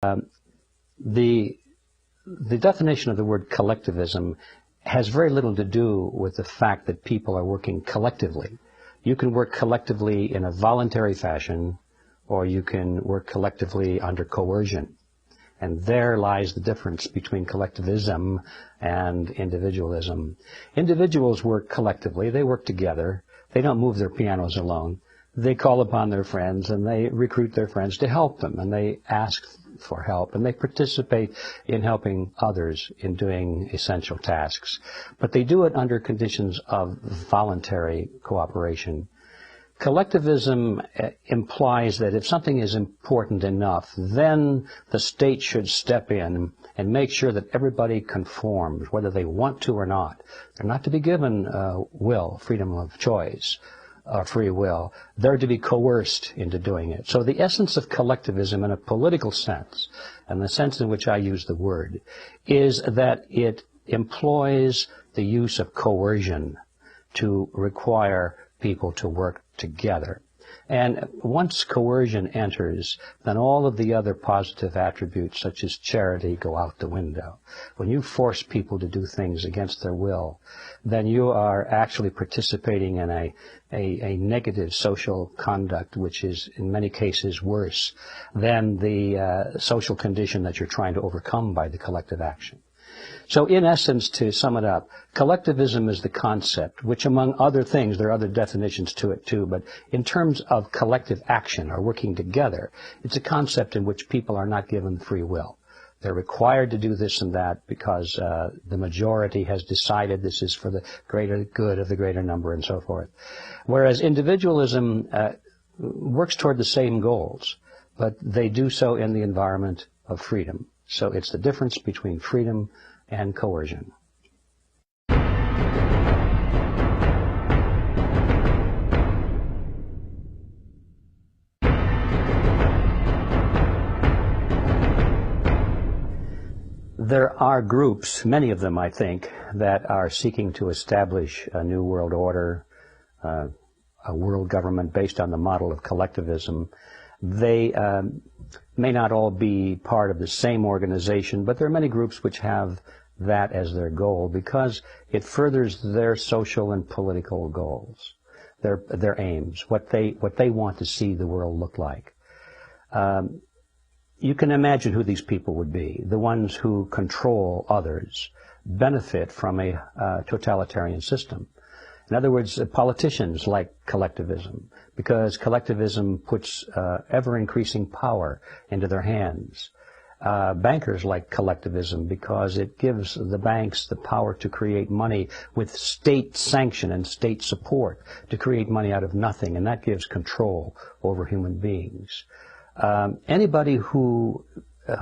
The definition of the word collectivism has very little to do with the fact that people are working collectively. You can work collectively in a voluntary fashion, or you can work collectively under coercion. And there lies the difference between collectivism and individualism. Individuals work collectively. They work together. They don't move their pianos alone. They call upon their friends, and they recruit their friends to help them, and they ask for help, and they participate in helping others in doing essential tasks. But they do it under conditions of voluntary cooperation. Collectivism implies that if something is important enough, then the state should step in and make sure that everybody conforms, whether they want to or not. They're not to be given freedom of choice, free will. They're to be coerced into doing it. So the essence of collectivism in a political sense, and the sense in which I use the word, is that it employs the use of coercion to require people to work together. And once coercion enters, then all of the other positive attributes, such as charity, go out the window. When you force people to do things against their will, then you are actually participating in a negative social conduct, which is in many cases worse than the social condition that you're trying to overcome by the collective action. So in essence, to sum it up, collectivism is the concept, which among other things, there are other definitions to it too, but in terms of collective action or working together, it's a concept in which people are not given free will. They're required to do this and that because the majority has decided this is for the greater good of the greater number and so forth. Whereas individualism works toward the same goals, but they do so in the environment of freedom. So it's the difference between freedom and coercion. There are groups, many of them I think, that are seeking to establish a new world order, a world government based on the model of collectivism. They may not all be part of the same organization, but there are many groups which have that as their goal because it furthers their social and political goals, their aims, what they want to see the world look like. You can imagine who these people would be. The ones who control others benefit from a totalitarian system. In other words, politicians like collectivism because collectivism puts ever-increasing power into their hands. Bankers like collectivism because it gives the banks the power to create money with state sanction and state support, to create money out of nothing, and that gives control over human beings. Anybody who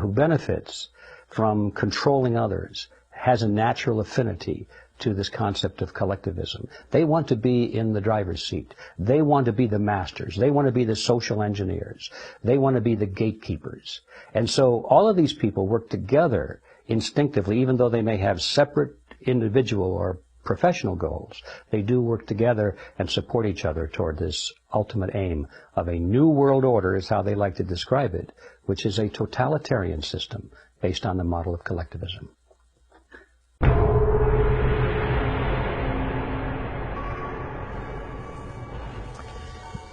benefits from controlling others has a natural affinity to this concept of collectivism. They want to be in the driver's seat. They want to be the masters. They want to be the social engineers. They want to be the gatekeepers. And so all of these people work together instinctively, even though they may have separate individual or professional goals. They do work together and support each other toward this ultimate aim of a new world order, is how they like to describe it, which is a totalitarian system based on the model of collectivism.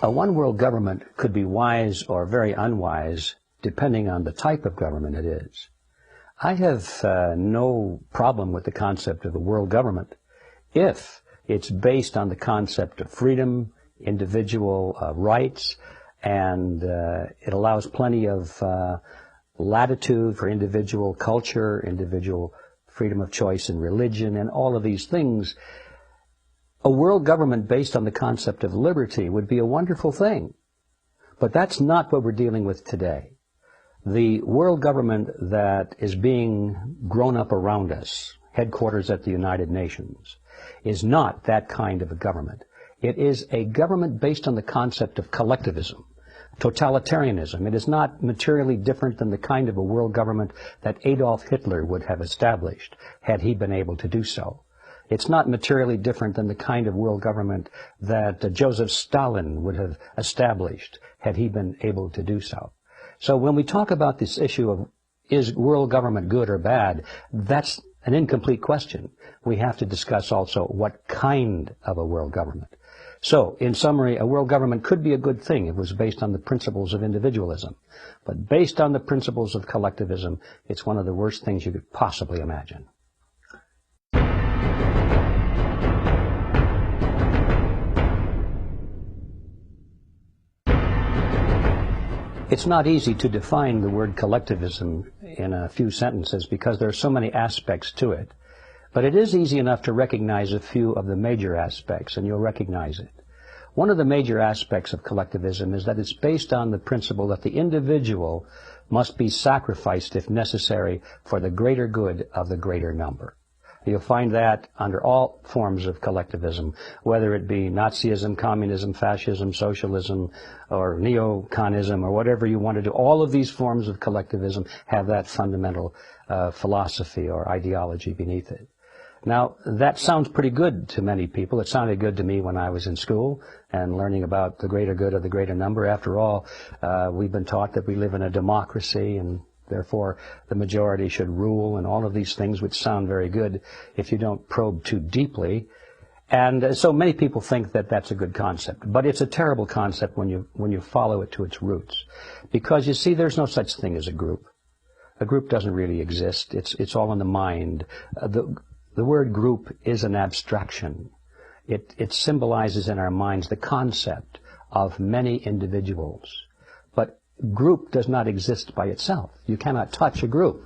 A one-world government could be wise or very unwise, depending on the type of government it is. I have no problem with the concept of a world government if it's based on the concept of freedom, individual rights, and it allows plenty of latitude for individual culture, individual freedom of choice in religion, and all of these things. A world government based on the concept of liberty would be a wonderful thing. But that's not what we're dealing with today. The world government that is being grown up around us, headquarters at the United Nations, is not that kind of a government. It is a government based on the concept of collectivism, totalitarianism. It is not materially different than the kind of a world government that Adolf Hitler would have established had he been able to do so. It's not materially different than the kind of world government that Joseph Stalin would have established had he been able to do so. So when we talk about this issue of is world government good or bad? That's an incomplete question. We have to discuss also what kind of a world government. So, in summary, a world government could be a good thing if it was based on the principles of individualism. But based on the principles of collectivism, it's one of the worst things you could possibly imagine. It's not easy to define the word collectivism in a few sentences because there are so many aspects to it. But it is easy enough to recognize a few of the major aspects, and you'll recognize it. One of the major aspects of collectivism is that it's based on the principle that the individual must be sacrificed, if necessary, for the greater good of the greater number. You'll find that under all forms of collectivism, whether it be Nazism, communism, fascism, socialism, or neoconism, or whatever you want to do. All of these forms of collectivism have that fundamental philosophy or ideology beneath it. Now, that sounds pretty good to many people. It sounded good to me when I was in school and learning about the greater good of the greater number. After all, we've been taught that we live in a democracy and therefore the majority should rule and all of these things which sound very good if you don't probe too deeply. And so many people think that that's a good concept. But it's a terrible concept when you follow it to its roots. Because you see, there's no such thing as a group. A group doesn't really exist. It's all in the mind. The word group is an abstraction. It symbolizes in our minds the concept of many individuals. But group does not exist by itself. You cannot touch a group.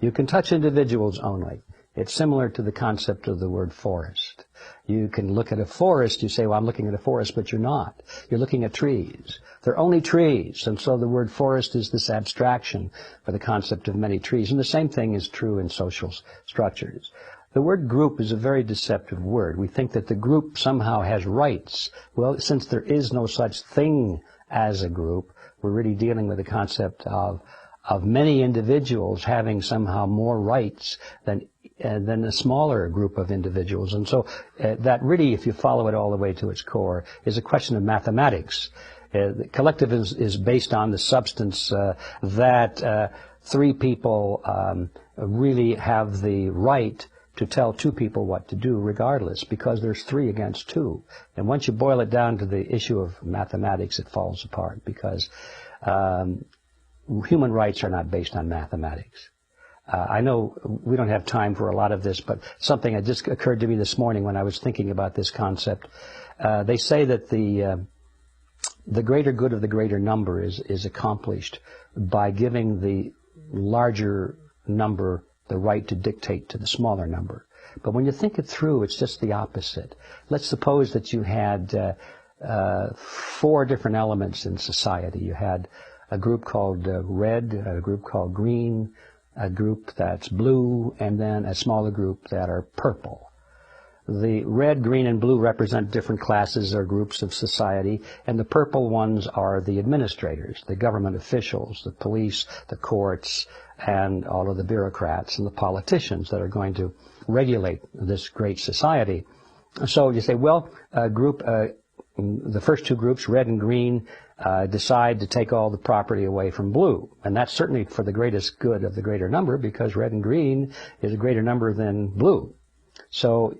You can touch individuals only. It's similar to the concept of the word forest. You can look at a forest, you say, well, I'm looking at a forest, but you're not. You're looking at trees. They're only trees, and so the word forest is this abstraction for the concept of many trees. And the same thing is true in social structures. The word group is a very deceptive word. We think that the group somehow has rights. Well, since there is no such thing as a group, we're really dealing with the concept of many individuals having somehow more rights than a smaller group of individuals. And so that really, if you follow it all the way to its core, is a question of mathematics. Collectivism is based on the substance that three people really have the right to tell two people what to do regardless, because there's 3 against 2. And once you boil it down to the issue of mathematics, it falls apart, because human rights are not based on mathematics. I know we don't have time for a lot of this, but something that just occurred to me this morning when I was thinking about this concept. They say that the greater good of the greater number is accomplished by giving the larger number the right to dictate to the smaller number. But when you think it through, it's just the opposite. Let's suppose that you had 4 different elements in society. You had a group called red, a group called green, a group that's blue, and then a smaller group that are purple. The red, green, and blue represent different classes or groups of society, and the purple ones are the administrators, the government officials, the police, the courts, and all of the bureaucrats and the politicians that are going to regulate this great society. So you say, well, the first 2 groups, red and green, decide to take all the property away from blue. And that's certainly for the greatest good of the greater number, because red and green is a greater number than blue. So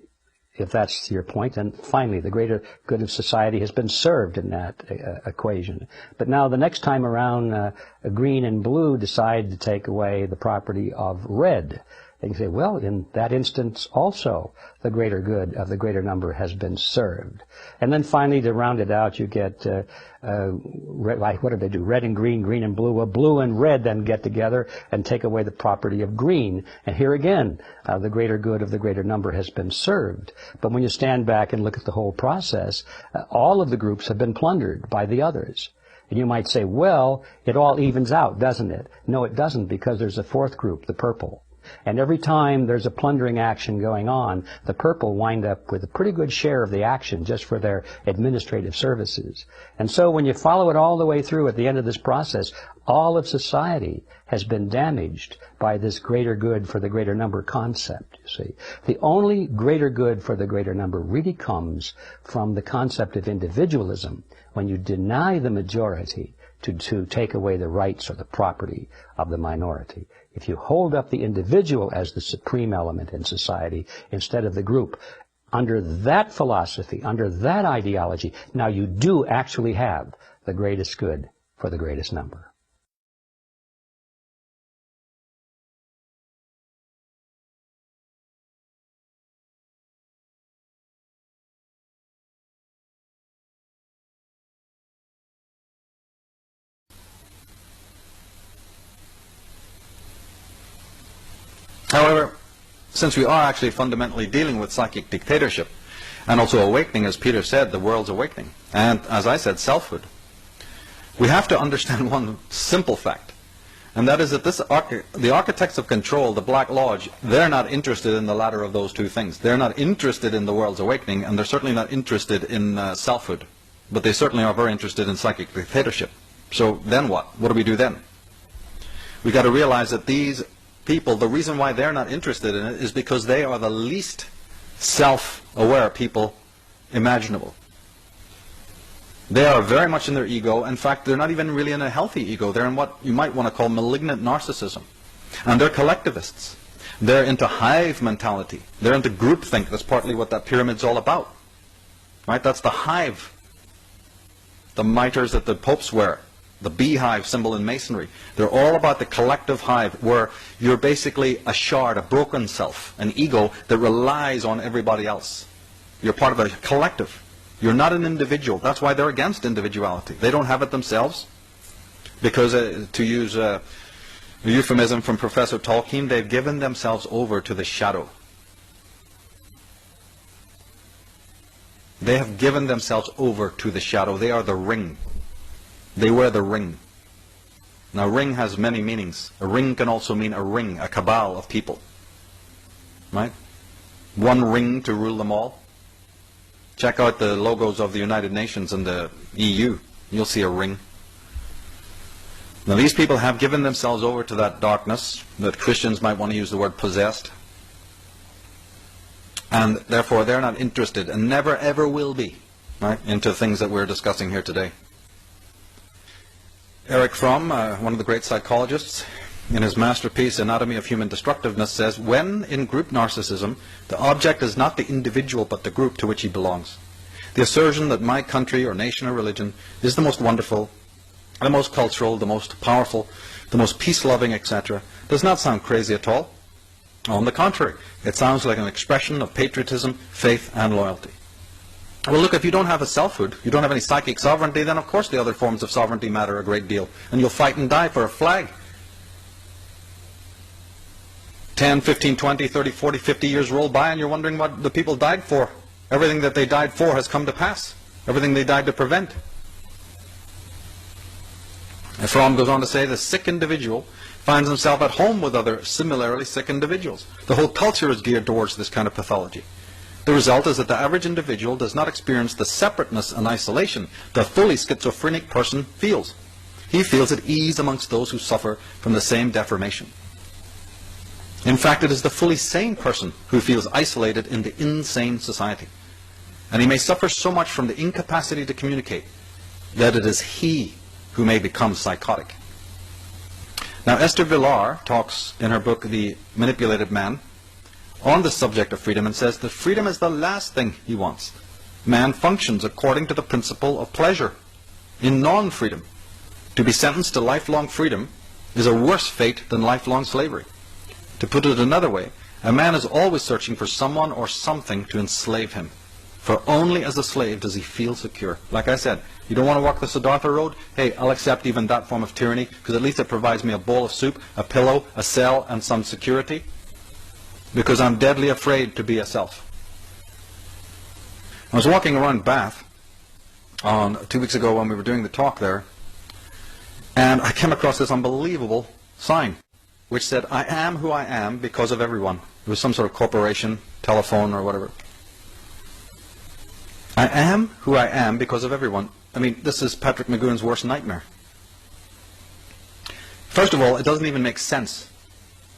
if that's your point, then finally the greater good of society has been served in that equation. But now the next time around, green and blue decide to take away the property of red. And you say, well, in that instance also, the greater good of the greater number has been served. And then finally, to round it out, you get, what do they do? Red and green, green and blue. Well, blue and red then get together and take away the property of green. And here again, the greater good of the greater number has been served. But when you stand back and look at the whole process, all of the groups have been plundered by the others. And you might say, well, it all evens out, doesn't it? No, it doesn't, because there's a 4th group, the purple. And every time there's a plundering action going on, the purple wind up with a pretty good share of the action just for their administrative services. And so when you follow it all the way through at the end of this process, all of society has been damaged by this greater good for the greater number concept, you see. The only greater good for the greater number really comes from the concept of individualism, when you deny the majority to take away the rights or the property of the minority. If you hold up the individual as the supreme element in society instead of the group, under that philosophy, under that ideology, now you do actually have the greatest good for the greatest number. However, since we are actually fundamentally dealing with psychic dictatorship, and also awakening, as Peter said, the world's awakening, and as I said, selfhood, we have to understand one simple fact, and that is that the architects of control, the Black Lodge, they're not interested in the latter of those two things. They're not interested in the world's awakening, and they're certainly not interested in selfhood, but they certainly are very interested in psychic dictatorship. So then what? What do we do then? We got to realize that these people, the reason why they're not interested in it is because they are the least self-aware people imaginable. They are very much in their ego. In fact, they're not even really in a healthy ego. They're in what you might want to call malignant narcissism. And they're collectivists. They're into hive mentality. They're into groupthink. That's partly what that pyramid's all about. Right? That's the hive. The mitres that the popes wear. The beehive symbol in Masonry. They're all about the collective hive, where you're basically a shard, a broken self, an ego that relies on everybody else. You're part of a collective. You're not an individual. That's why they're against individuality. They don't have it themselves because, to use a euphemism from Professor Tolkien, they've given themselves over to the shadow. They have given themselves over to the shadow. They are the ring. They wear the ring. Now, ring has many meanings. A ring can also mean a ring, a cabal of people. Right? One ring to rule them all. Check out the logos of the United Nations and the EU. You'll see a ring. Now, these people have given themselves over to that darkness, that Christians might want to use the word possessed. And therefore, they're not interested, and never ever will be, right, into things that we're discussing here today. Erich Fromm, one of the great psychologists, in his masterpiece, Anatomy of Human Destructiveness, says, when in group narcissism, the object is not the individual but the group to which he belongs. The assertion that my country or nation or religion is the most wonderful, the most cultural, the most powerful, the most peace-loving, etc., does not sound crazy at all. On the contrary, it sounds like an expression of patriotism, faith, and loyalty. Well, look, if you don't have a selfhood, you don't have any psychic sovereignty, then of course the other forms of sovereignty matter a great deal. And you'll fight and die for a flag. 10, 15, 20, 30, 40, 50 years roll by and you're wondering what the people died for. Everything that they died for has come to pass. Everything they died to prevent. And Fromm goes on to say the sick individual finds himself at home with other similarly sick individuals. The whole culture is geared towards this kind of pathology. The result is that the average individual does not experience the separateness and isolation the fully schizophrenic person feels. He feels at ease amongst those who suffer from the same deformation. In fact, it is the fully sane person who feels isolated in the insane society. And he may suffer so much from the incapacity to communicate that it is he who may become psychotic. Now, Esther Villar talks in her book, The Manipulated Man, on the subject of freedom and says that freedom is the last thing he wants. Man functions according to the principle of pleasure. In non-freedom, to be sentenced to lifelong freedom is a worse fate than lifelong slavery. To put it another way, a man is always searching for someone or something to enslave him. For only as a slave does he feel secure. Like I said, you don't want to walk the Siddhartha road? Hey, I'll accept even that form of tyranny because at least it provides me a bowl of soup, a pillow, a cell, and some security. Because I'm deadly afraid to be a self. I was walking around Bath 2 weeks ago when we were doing the talk there, and I came across this unbelievable sign which said, I am who I am because of everyone. It was some sort of corporation, telephone, or whatever. I am who I am because of everyone. I mean, this is Patrick McGowan's worst nightmare. First of all, it doesn't even make sense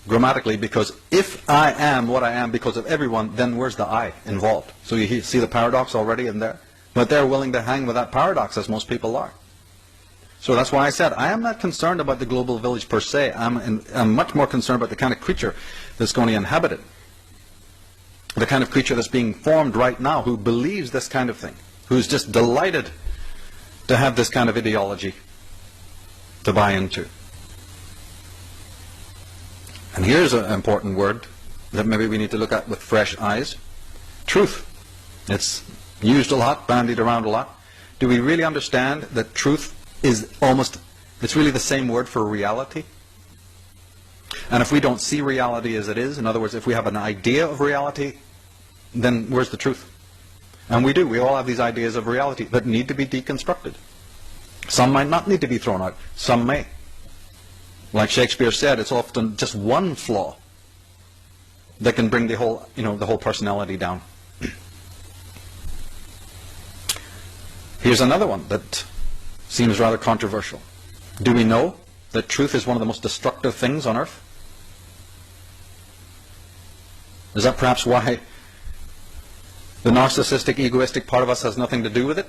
grammatically, because if I am what I am because of everyone, then where's the I involved? So you see the paradox already in there? But they're willing to hang with that paradox, as most people are. So that's why I said I am not concerned about the global village per se. I'm much more concerned about the kind of creature that's going to inhabit it. The kind of creature that's being formed right now who believes this kind of thing, who's just delighted to have this kind of ideology to buy into. And here's an important word that maybe we need to look at with fresh eyes. Truth. It's used a lot, bandied around a lot. Do we really understand that truth is it's really the same word for reality? And if we don't see reality as it is, in other words, if we have an idea of reality, then where's the truth? And we do. We all have these ideas of reality that need to be deconstructed. Some might not need to be thrown out. Some may. Like Shakespeare said, it's often just one flaw that can bring the whole personality down. Here's another one that seems rather controversial. Do we know that truth is one of the most destructive things on earth? Is that perhaps why the narcissistic, egoistic part of us has nothing to do with it?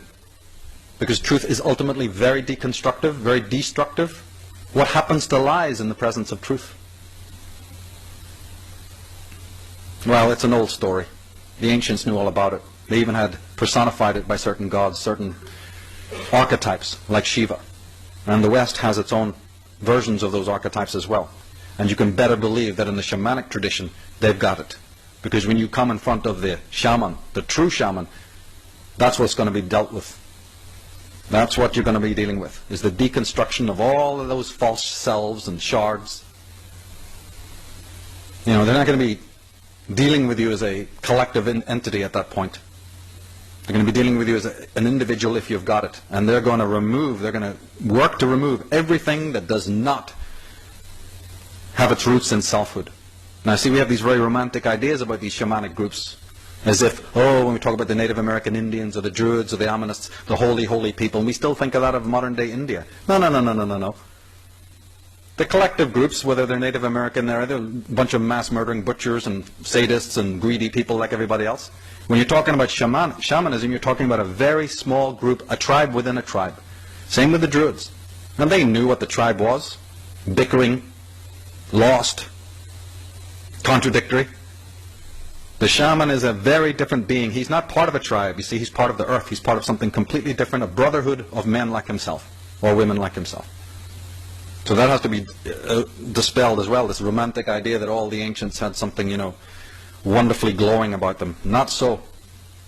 Because truth is ultimately very deconstructive, very destructive. What happens to lies in the presence of truth? Well, it's an old story. The ancients knew all about it. They even had personified it by certain gods, certain archetypes, like Shiva. And the West has its own versions of those archetypes as well. And you can better believe that in the shamanic tradition, they've got it. Because when you come in front of the shaman, the true shaman, that's what's going to be dealt with. That's what you're going to be dealing with, is the deconstruction of all of those false selves and shards. They're not going to be dealing with you as a collective entity at that point. They're going to be dealing with you as an individual if you've got it. And they're going to work to remove everything that does not have its roots in selfhood. Now, see, we have these very romantic ideas about these shamanic groups, as if, when we talk about the Native American Indians or the Druids or the Amonists, the holy, holy people, and we still think of that of modern-day India. No. The collective groups, whether they're Native American, they're a bunch of mass-murdering butchers and sadists and greedy people like everybody else. When you're talking about shamanism, you're talking about a very small group, a tribe within a tribe. Same with the Druids. And they knew what the tribe was. Bickering, lost, contradictory. The shaman is a very different being. He's not part of a tribe. You see, he's part of the earth. He's part of something completely different, a brotherhood of men like himself, or women like himself. So that has to be dispelled as well, this romantic idea that all the ancients had something, wonderfully glowing about them. Not so.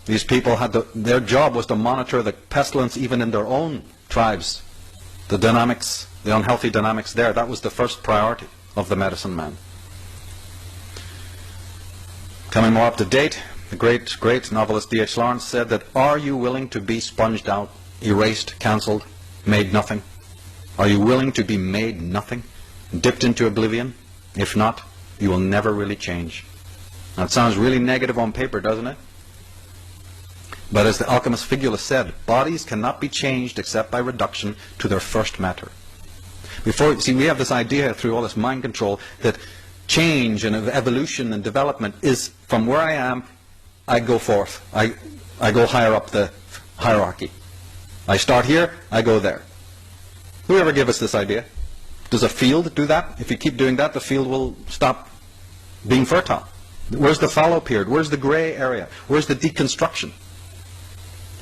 These people their job was to monitor the pestilence even in their own tribes. The dynamics, the unhealthy dynamics there, that was the first priority of the medicine man. Coming more up to date, the great novelist D.H. Lawrence said that, are you willing to be sponged out, erased, cancelled, made nothing? Are you willing to be made nothing, dipped into oblivion? If not, you will never really change. Now, it sounds really negative on paper, doesn't it? But as the alchemist Figulus said, bodies cannot be changed except by reduction to their first matter. We have this idea through all this mind control that change and evolution and development is from where I am, I go forth. I go higher up the hierarchy. I start here, I go there. Whoever gave us this idea? Does a field do that? If you keep doing that, the field will stop being fertile. Where's the fallow period? Where's the gray area? Where's the deconstruction?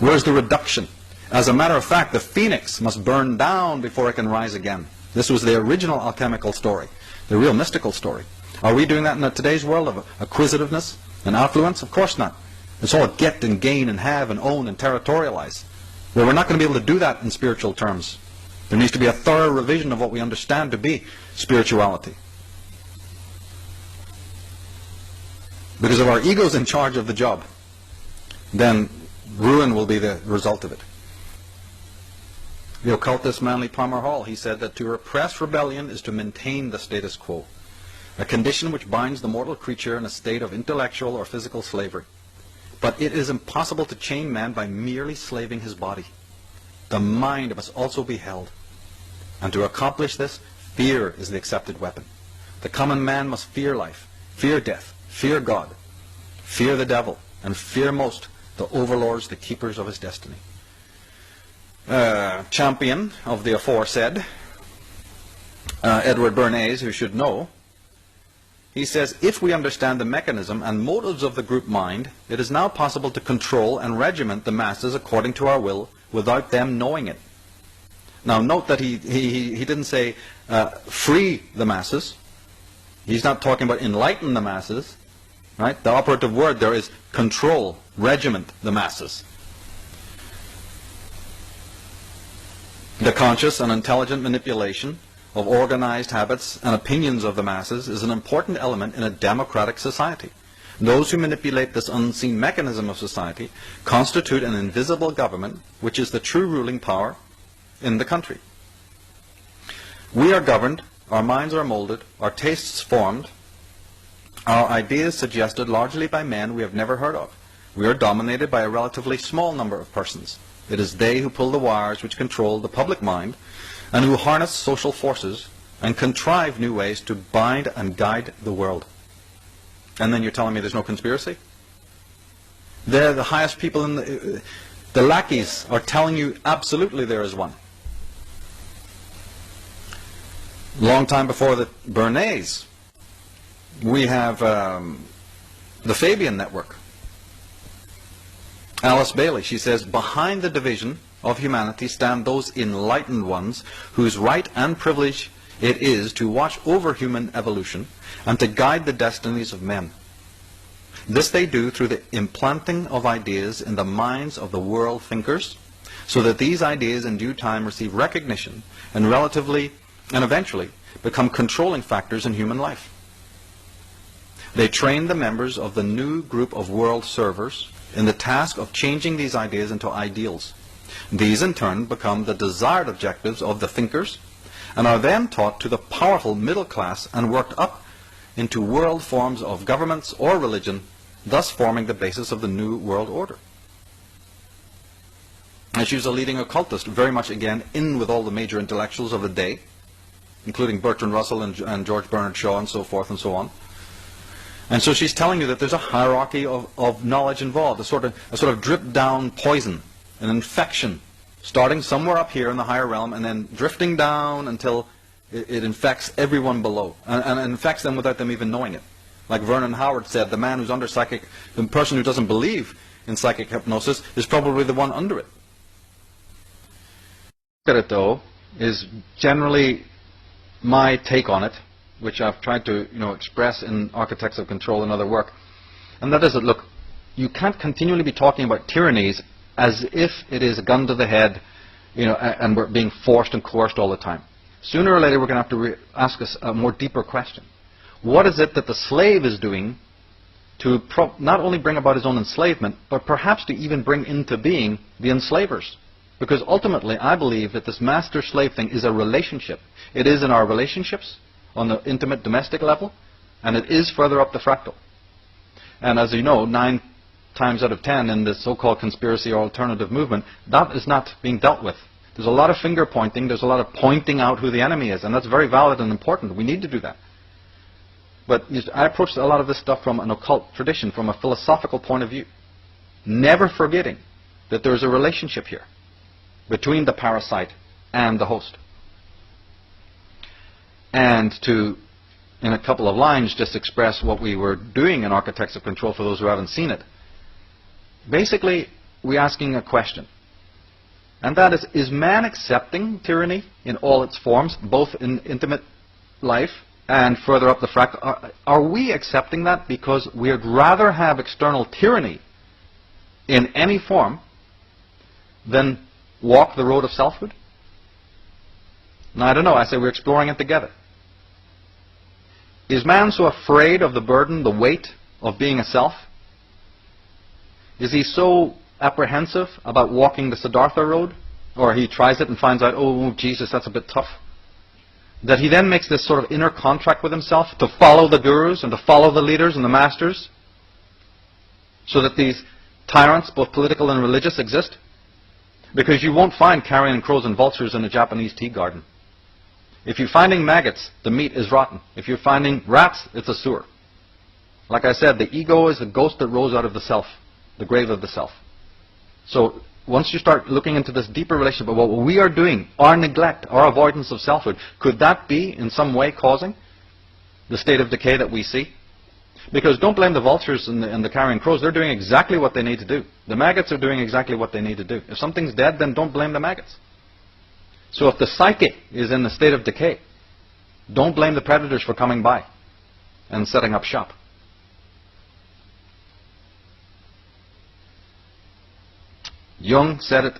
Where's the reduction? As a matter of fact, the phoenix must burn down before it can rise again. This was the original alchemical story, the real mystical story. Are we doing that in today's world of acquisitiveness and affluence? Of course not. It's all get and gain and have and own and territorialize. Well, we're not going to be able to do that in spiritual terms. There needs to be a thorough revision of what we understand to be spirituality. Because if our ego's in charge of the job, then ruin will be the result of it. The occultist Manly Palmer Hall, he said that to repress rebellion is to maintain the status quo, a condition which binds the mortal creature in a state of intellectual or physical slavery. But it is impossible to chain man by merely slaving his body. The mind must also be held. And to accomplish this, fear is the accepted weapon. The common man must fear life, fear death, fear God, fear the devil, and fear most the overlords, the keepers of his destiny. champion of the aforesaid, Edward Bernays, who should know, he says, if we understand the mechanism and motives of the group mind, it is now possible to control and regiment the masses according to our will without them knowing it. Now note that he didn't say free the masses. He's not talking about enlighten the masses. Right? The operative word there is control, regiment the masses. The conscious and intelligent manipulation of organized habits and opinions of the masses is an important element in a democratic society. Those who manipulate this unseen mechanism of society constitute an invisible government, which is the true ruling power in the country. We are governed, our minds are molded, our tastes formed, our ideas suggested largely by men we have never heard of. We are dominated by a relatively small number of persons. It is they who pull the wires which control the public mind and who harness social forces and contrive new ways to bind and guide the world. And then you're telling me there's no conspiracy? They're the highest people in the lackeys are telling you absolutely there is one. Long time before the Bernays, we have the Fabian Network. Alice Bailey, she says, behind the division of humanity stand those enlightened ones whose right and privilege it is to watch over human evolution and to guide the destinies of men. This they do through the implanting of ideas in the minds of the world thinkers, so that these ideas in due time receive recognition and eventually become controlling factors in human life. They train the members of the new group of world servers in the task of changing these ideas into ideals. These in turn become the desired objectives of the thinkers and are then taught to the powerful middle class and worked up into world forms of governments or religion, thus forming the basis of the new world order. And she was a leading occultist, very much again in with all the major intellectuals of the day, including Bertrand Russell and George Bernard Shaw and so forth and so on. And so she's telling you that there's a hierarchy of knowledge involved, a sort of drip down poison, an infection, starting somewhere up here in the higher realm and then drifting down until it infects everyone below, and infects them without them even knowing it. Like Vernon Howard said, the man who's under psychic, the person who doesn't believe in psychic hypnosis is probably the one under it. Look at it though, is generally my take on it, which I've tried to express in Architects of Control and other work, and that is that, look, you can't continually be talking about tyrannies as if it is a gun to the head, and we're being forced and coerced all the time. Sooner or later we're going to have to ask us a more deeper question. What is it that the slave is doing to not only bring about his own enslavement, but perhaps to even bring into being the enslavers? Because ultimately I believe that this master-slave thing is a relationship. It is in our relationships, on the intimate domestic level, and it is further up the fractal. And as you know, 9 times out of 10 in this so-called conspiracy or alternative movement, that is not being dealt with. There's a lot of finger pointing, there's a lot of pointing out who the enemy is, and that's very valid and important. We need to do that. But I approach a lot of this stuff from an occult tradition, from a philosophical point of view, never forgetting that there's a relationship here between the parasite and the host. And to, in a couple of lines, just express what we were doing in Architects of Control for those who haven't seen it. Basically, we're asking a question. And that is man accepting tyranny in all its forms, both in intimate life and further up the fractal? Are we accepting that because we'd rather have external tyranny in any form than walk the road of selfhood? Now, I don't know. I say we're exploring it together. Is man so afraid of the burden, the weight of being a self? Is he so apprehensive about walking the Siddhartha road? Or he tries it and finds out, oh, Jesus, that's a bit tough. That he then makes this sort of inner contract with himself to follow the gurus and to follow the leaders and the masters, so that these tyrants, both political and religious, exist? Because you won't find carrion crows and vultures in a Japanese tea garden. If you're finding maggots, the meat is rotten. If you're finding rats, it's a sewer. Like I said, the ego is the ghost that rose out of the self, the grave of the self. So once you start looking into this deeper relationship of what we are doing, our neglect, our avoidance of selfhood, could that be in some way causing the state of decay that we see? Because don't blame the vultures and the carrion crows. They're doing exactly what they need to do. The maggots are doing exactly what they need to do. If something's dead, then don't blame the maggots. So if the psyche is in a state of decay, don't blame the predators for coming by and setting up shop. Jung said it,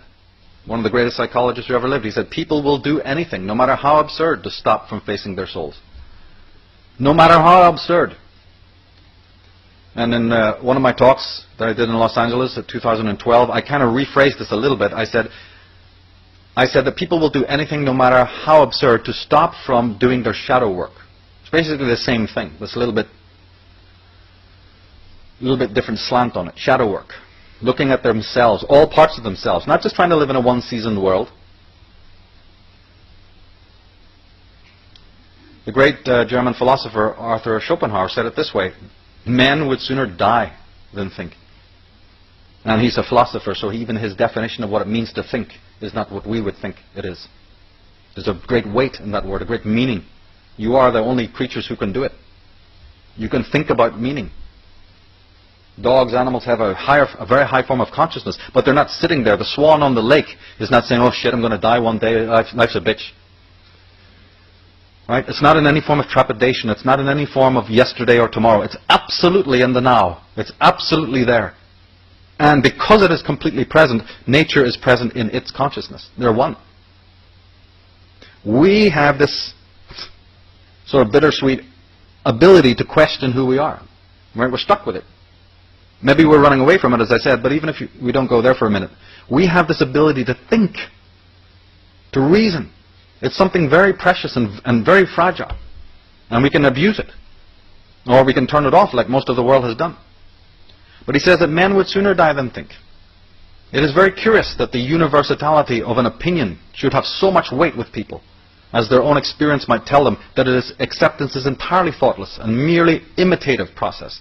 one of the greatest psychologists who ever lived. He said, people will do anything, no matter how absurd, to stop from facing their souls. No matter how absurd. And in one of my talks that I did in Los Angeles in 2012, I kind of rephrased this a little bit. I said that people will do anything, no matter how absurd, to stop from doing their shadow work. It's basically the same thing. There's a little bit different slant on it. Shadow work. Looking at themselves, all parts of themselves, not just trying to live in a one-seasoned world. The great German philosopher Arthur Schopenhauer said it this way: men would sooner die than think. And he's a philosopher, so even his definition of what it means to think is not what we would think it is. There's a great weight in that word, a great meaning. You are the only creatures who can do it. You can think about meaning. Dogs, animals have a very high form of consciousness, but they're not sitting there. The swan on the lake is not saying, oh shit, I'm going to die one day, life's a bitch. Right? It's not in any form of trepidation. It's not in any form of yesterday or tomorrow. It's absolutely in the now. It's absolutely there. And because it is completely present, nature is present in its consciousness. They're one. We have this sort of bittersweet ability to question who we are. Right? We're stuck with it. Maybe we're running away from it, as I said, but even if we don't go there for a minute, we have this ability to think, to reason. It's something very precious and very fragile. And we can abuse it. Or we can turn it off like most of the world has done. But he says that men would sooner die than think. It is very curious that the universality of an opinion should have so much weight with people, as their own experience might tell them that acceptance is entirely thoughtless and merely imitative process.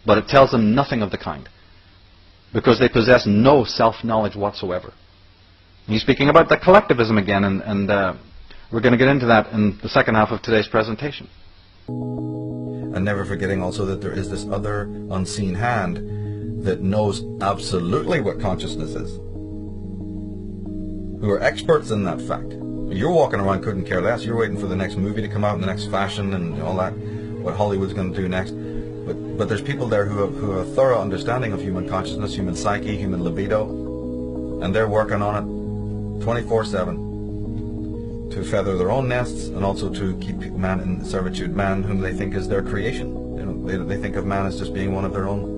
But it tells them nothing of the kind, because they possess no self-knowledge whatsoever. He's speaking about the collectivism again, and we're going to get into that in the second half of today's presentation. And never forgetting also that there is this other unseen hand that knows absolutely what consciousness is, who are experts in that fact. You're walking around couldn't care less. You're waiting for the next movie to come out, and the next fashion and all that, what Hollywood's going to do next. But there's people there who have a thorough understanding of human consciousness, human psyche, human libido, and they're working on it 24/7 to feather their own nests and also to keep man in servitude, man whom they think is their creation. You know, they think of man as just being one of their own,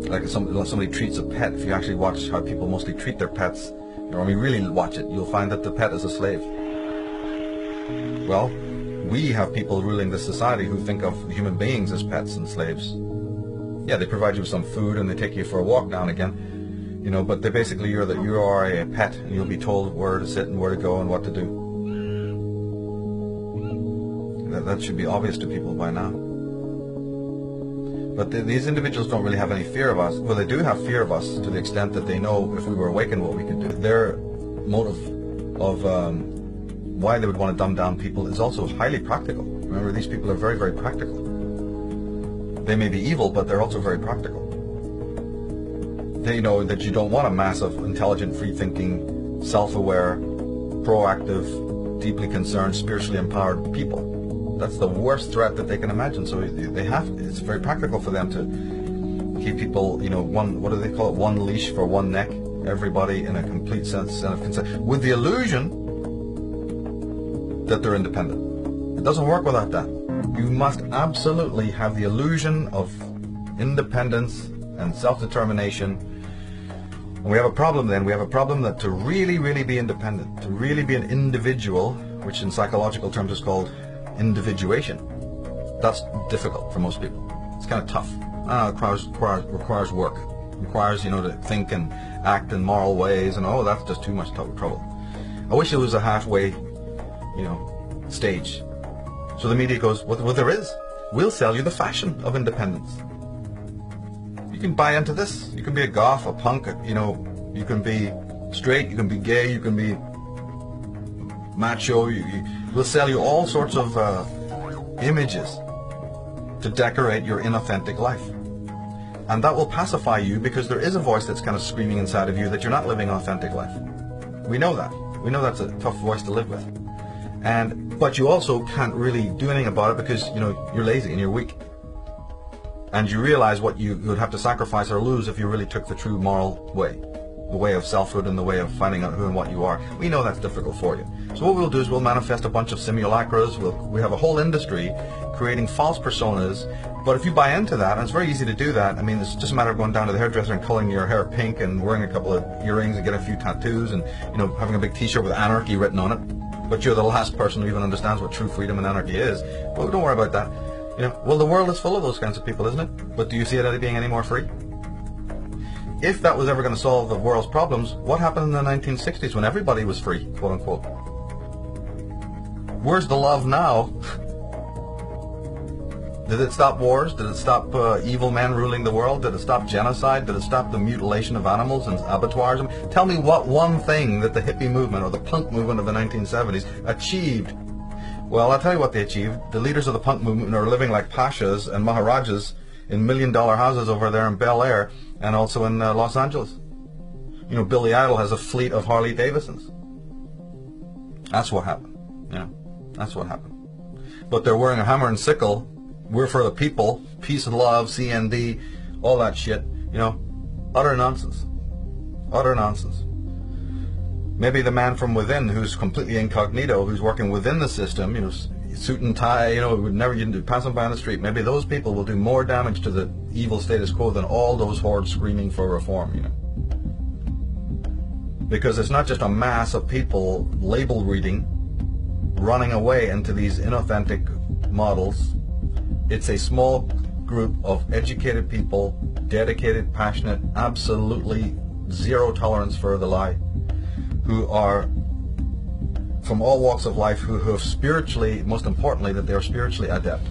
like somebody treats a pet. If you actually watch how people mostly treat their pets, or when you really watch it, you'll find that the pet is a slave. Well, we have people ruling this society who think of human beings as pets and slaves. Yeah, they provide you with some food and they take you for a walk now and again, you know, but they basically you are a pet, and you'll be told where to sit and where to go and what to do. That should be obvious to people by now. But these individuals don't really have any fear of us. Well, they do have fear of us to the extent that they know if we were awakened what we could do. Their motive of why they would want to dumb down people is also highly practical. Remember, these people are very, very practical. They may be evil, but they're also very practical. They know that you don't want a mass of intelligent, free-thinking, self-aware, proactive, deeply concerned, spiritually empowered people. That's the worst threat that they can imagine. So it's very practical for them to keep people, you know, what do they call it? One leash for one neck. Everybody in a complete sense of consent, with the illusion that they're independent. It doesn't work without that. You must absolutely have the illusion of independence and self-determination. And we have a problem then. We have a problem that to really, really be independent, to really be an individual, which in psychological terms is called individuation, that's difficult for most people. It's kind of tough. It requires work. It requires, you know, to think and act in moral ways, and oh, that's just too much trouble. I wish it was a halfway, you know, stage. So the media goes, well, there is. We'll sell you the fashion of independence. can buy into this. You can be a goth, a punk, you know, you can be straight, you can be gay, you can be macho. We'll sell you all sorts of images to decorate your inauthentic life. And that will pacify you, because there is a voice that's kind of screaming inside of you that you're not living an authentic life. We know that. We know that's a tough voice to live with. But you also can't really do anything about it because, you know, you're lazy and you're weak. And you realize what you would have to sacrifice or lose if you really took the true moral way. The way of selfhood and the way of finding out who and what you are. We know that's difficult for you. So what we'll do is we'll manifest a bunch of simulacras. We have a whole industry creating false personas. But if you buy into that, and it's very easy to do that, I mean, it's just a matter of going down to the hairdresser and coloring your hair pink and wearing a couple of earrings and getting a few tattoos and, you know, having a big t-shirt with anarchy written on it. But you're the last person who even understands what true freedom and anarchy is. Well, don't worry about that. You know, well, the world is full of those kinds of people, isn't it? But do you see it being any more free? If that was ever going to solve the world's problems, what happened in the 1960s when everybody was free, quote unquote? Where's the love now? Did it stop wars? Did it stop evil men ruling the world? Did it stop genocide? Did it stop the mutilation of animals and abattoirs? I mean, tell me what one thing that the hippie movement or the punk movement of the 1970s achieved. Well, I'll tell you what they achieved. The leaders of the punk movement are living like pashas and maharajas in million-dollar houses over there in Bel Air and also in Los Angeles. You know, Billy Idol has a fleet of Harley Davidsons. That's what happened. You know, that's what happened. But they're wearing a hammer and sickle. We're for the people, peace and love, CND, all that shit, you know, utter nonsense. Utter nonsense. Maybe the man from within who's completely incognito, who's working within the system, you know, suit and tie, you know, would never, you'd pass them by on the street. Maybe those people will do more damage to the evil status quo than all those hordes screaming for reform, you know. Because it's not just a mass of people label reading, running away into these inauthentic models. It's a small group of educated people, dedicated, passionate, absolutely zero tolerance for the lie, who are from all walks of life, who have spiritually, most importantly, that they're spiritually adept,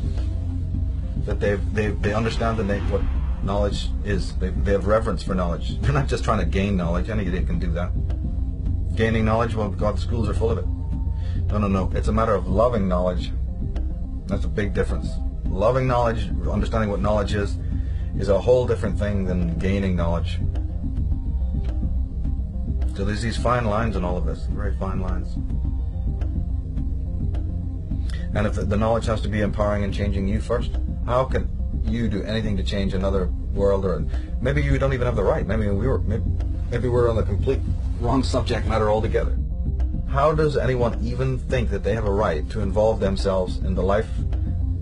that they understand what knowledge is. They have reverence for knowledge. They're not just trying to gain knowledge. Any idiot can do that. Gaining knowledge, well, God, the schools are full of it. No. It's a matter of loving knowledge. That's a big difference. Loving knowledge, understanding what knowledge is a whole different thing than gaining knowledge. So there's these fine lines in all of this, very fine lines. And if the knowledge has to be empowering and changing you first, how can you do anything to change another world? Or maybe you don't even have the right. Maybe we're on the complete wrong subject matter altogether. How does anyone even think that they have a right to involve themselves in the life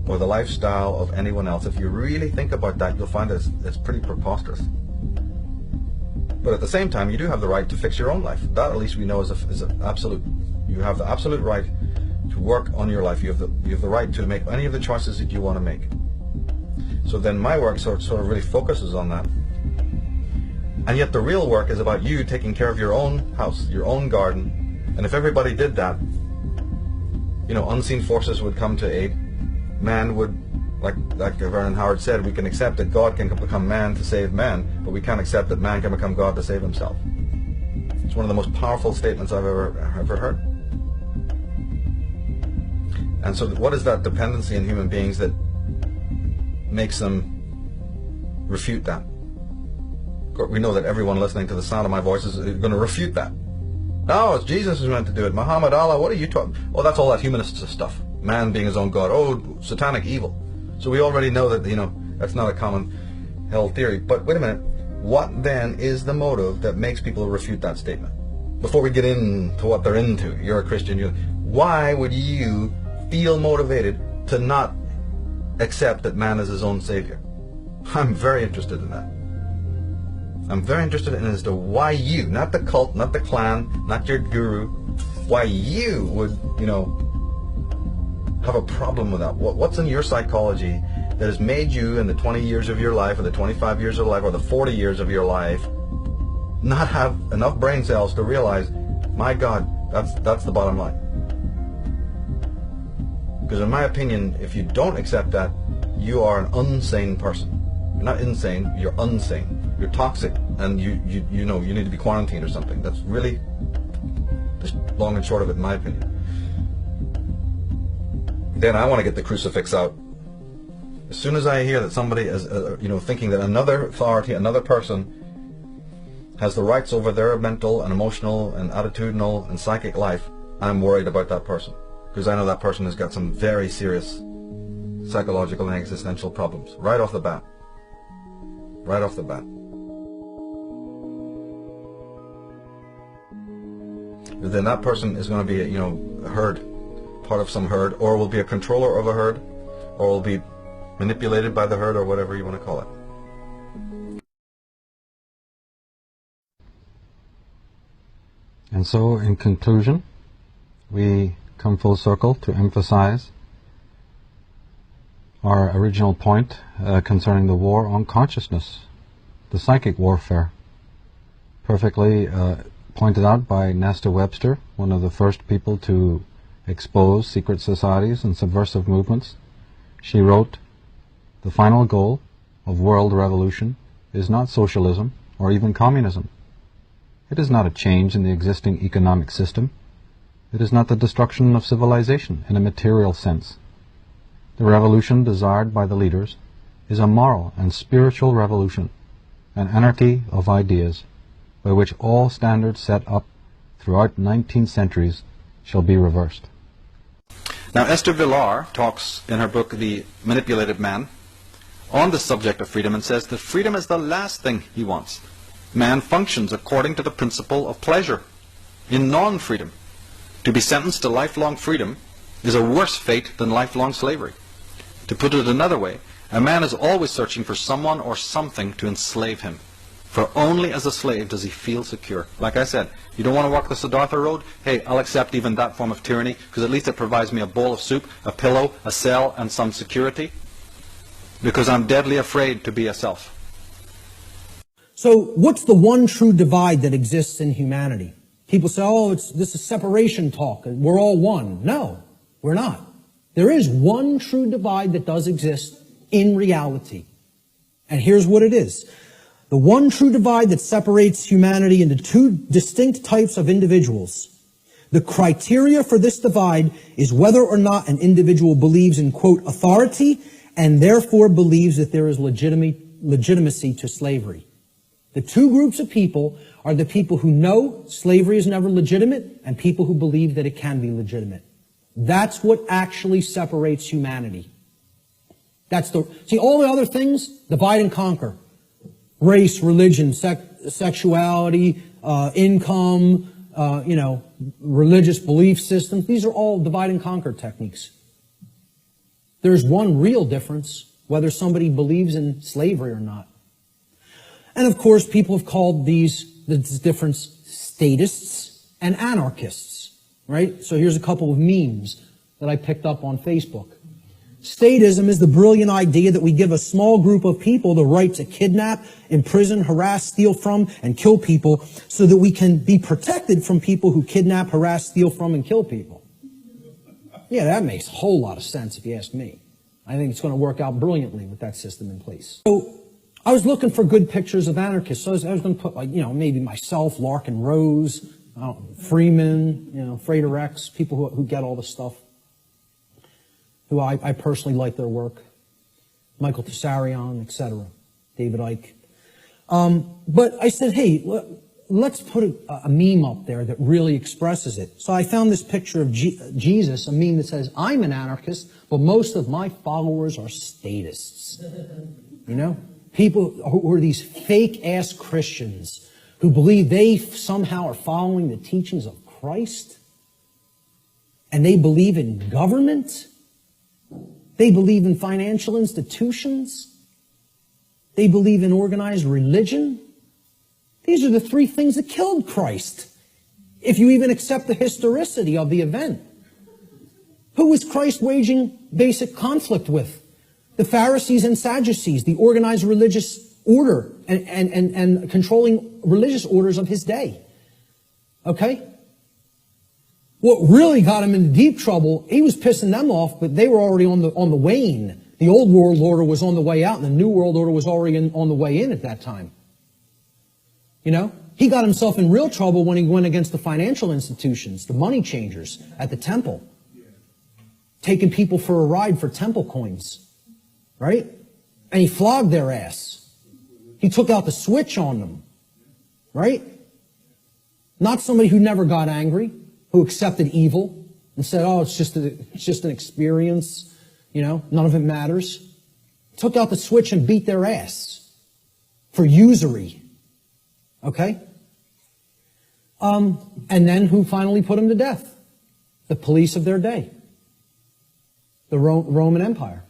or the lifestyle of anyone else? If you really think about that, you'll find that it's pretty preposterous. But at the same time, you do have the right to fix your own life. That, at least we know, is an absolute. You have the absolute right to work on your life. You have the right to make any of the choices that you want to make. So then my work sort of really focuses on that. And yet the real work is about you taking care of your own house, your own garden. And if everybody did that, you know, unseen forces would come to aid. Man would, like Vernon Howard said, we can accept that God can become man to save man, but we can't accept that man can become God to save himself. It's one of the most powerful statements I've ever heard. And so what is that dependency in human beings that makes them refute that? We know that everyone listening to the sound of my voice is going to refute that. No, it's Jesus who's meant to do it. Muhammad, Allah, what are you talking? Oh, that's all that humanist stuff. Man being his own God. Oh, satanic evil. So we already know that, you know, that's not a common held theory. But wait a minute. What then is the motive that makes people refute that statement? Before we get into what they're into, you're a Christian. Why would you feel motivated to not accept that man is his own savior? I'm very interested in that. I'm very interested in as to why you, not the cult, not the clan, not your guru, why you would, you know, have a problem with that. What's in your psychology that has made you in the 20 years of your life, or the 25 years of life, or the 40 years of your life, not have enough brain cells to realize, my God, that's the bottom line. Because in my opinion, if you don't accept that, you are an insane person. You're not insane, you're unsane. You're toxic, and you need to be quarantined or something. That's really the long and short of it, in my opinion. Then I want to get the crucifix out. As soon as I hear that somebody is, thinking that another authority, another person, has the rights over their mental and emotional and attitudinal and psychic life, I'm worried about that person. Because I know that person has got some very serious psychological and existential problems. Right off the bat. Right off the bat. Then that person is going to be, a herd, part of some herd, or will be a controller of a herd, or will be manipulated by the herd, or whatever you want to call it. And so, in conclusion, we come full circle to emphasize our original point concerning the war on consciousness, the psychic warfare, perfectly pointed out by Nesta Webster, one of the first people to expose secret societies and subversive movements. She wrote, "The final goal of world revolution is not socialism or even communism. It is not a change in the existing economic system. It is not the destruction of civilization in a material sense. The revolution desired by the leaders is a moral and spiritual revolution, an anarchy of ideas, by which all standards set up throughout 19 centuries shall be reversed." Now, Esther Villar talks in her book, The Manipulated Man, on the subject of freedom and says that freedom is the last thing he wants. Man functions according to the principle of pleasure. In non-freedom, to be sentenced to lifelong freedom is a worse fate than lifelong slavery. To put it another way, a man is always searching for someone or something to enslave him. For only as a slave does he feel secure. Like I said, you don't want to walk the Siddhartha road? Hey, I'll accept even that form of tyranny, because at least it provides me a bowl of soup, a pillow, a cell, and some security. Because I'm deadly afraid to be a self. So what's the one true divide that exists in humanity? People say, oh, this is separation talk, and we're all one. No, we're not. There is one true divide that does exist in reality. And here's what it is. The one true divide that separates humanity into two distinct types of individuals. The criteria for this divide is whether or not an individual believes in, quote, authority, and therefore believes that there is legitimacy to slavery. The two groups of people are the people who know slavery is never legitimate and people who believe that it can be legitimate. That's what actually separates humanity. See, all the other things, divide and conquer. Race, religion, sexuality, income, religious belief systems. These are all divide and conquer techniques. There's one real difference, whether somebody believes in slavery or not. And of course, people have called this difference statists and anarchists, right? So here's a couple of memes that I picked up on Facebook. Statism is the brilliant idea that we give a small group of people the right to kidnap, imprison, harass, steal from, and kill people so that we can be protected from people who kidnap, harass, steal from, and kill people. Yeah, that makes a whole lot of sense if you ask me. I think it's going to work out brilliantly with that system in place. So I was looking for good pictures of anarchists. So I was going to put, maybe myself, Larkin Rose, Freeman, Frater X, people who get all this stuff, who I personally like their work, Michael Tsarion, etc., David Icke. But I said, hey, let's put a meme up there that really expresses it. So I found this picture of Jesus, a meme that says, I'm an anarchist, but most of my followers are statists. People who are these fake-ass Christians who believe they somehow are following the teachings of Christ, and they believe in government. They believe in financial institutions. They believe in organized religion. These are the three things that killed Christ, if you even accept the historicity of the event. Who was Christ waging basic conflict with? The Pharisees and Sadducees, the organized religious order and controlling religious orders of his day. Okay? What really got him into deep trouble, he was pissing them off, but they were already on the wane. The old world order was on the way out, and the new world order was already on the way in at that time. You know? He got himself in real trouble when he went against the financial institutions, the money changers at the temple, taking people for a ride for temple coins, right? And he flogged their ass. He took out the switch on them, right? Not somebody who never got angry, who accepted evil and said, oh, it's just an experience, you know, none of it matters. Took out the switch and beat their ass for usury, okay? And then who finally put him to death? The police of their day. The Roman Empire.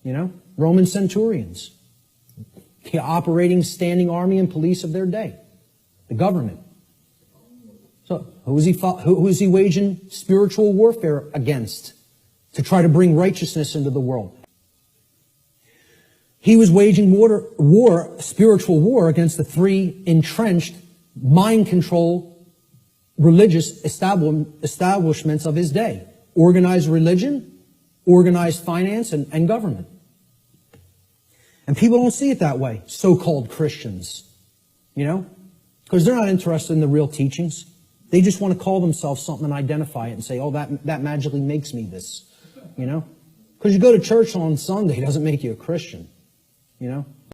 You know, Roman centurions. The operating standing army and police of their day. The government. So who is he waging spiritual warfare against to try to bring righteousness into the world? He was waging spiritual war against the three entrenched mind control religious establishments of his day. Organized religion, organized finance, and government. And people don't see it that way, so-called Christians. You know? Because they're not interested in the real teachings. They just want to call themselves something and identify it and say, oh, that magically makes me this. You know? Because you go to church on Sunday doesn't make you a Christian. You know?